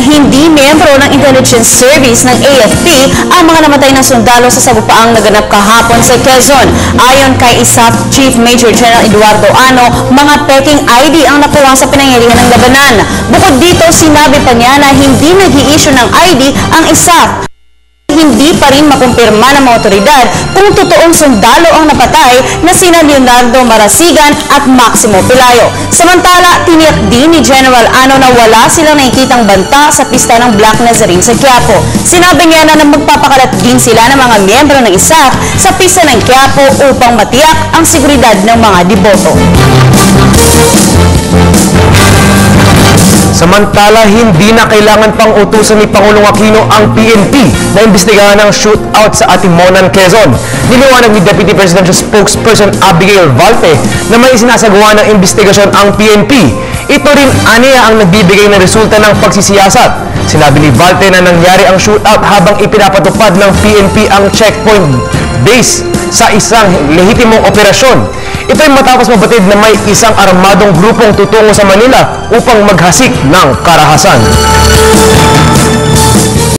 hindi miyembro ng Intelligence Service ng AFP ang mga namatay na sundalo sa sagupaang naganap kahapon sa Quezon. Ayon kay ISAF Chief Major General Eduardo Ano, mga peking ID ang nakuha sa pinangyarihan ng labanan. Bukod dito, sinabi pa niya na hindi nag-i-issue ng ID ang ISAF. Hindi pa rin makumpirma ng mga otoridad kung totoong sundalo ang napatay na sina Leonardo Marasigan at Maximo Pelayo. Samantala, tiniyak din ni General Ano na wala silang nakikitang banta sa pista ng Black Nazarene sa Quiapo. Sinabi niya na magpapakalat din sila ng mga miyembro ng ISAF sa pista ng Quiapo upang matiyak ang seguridad ng mga deboto. Samantala, hindi na kailangan pang utusan ni Pangulong Aquino ang PNP na imbestigahan ng shootout sa Atimonan, Quezon. Niliwanag ni Deputy Presidential Spokesperson Abigail Valte na may isinasagawa ng imbestigasyon ang PNP. Ito rin aniya ang nagbibigay ng resulta ng pagsisiyasat. Sinabi ni Valte na nangyari ang shootout habang ipinapatupad ng PNP ang checkpoint base sa isang lehitimong operasyon. Ito ay matapos mabatid na may isang armadong grupong tutungo sa Manila upang maghasik ng karahasan.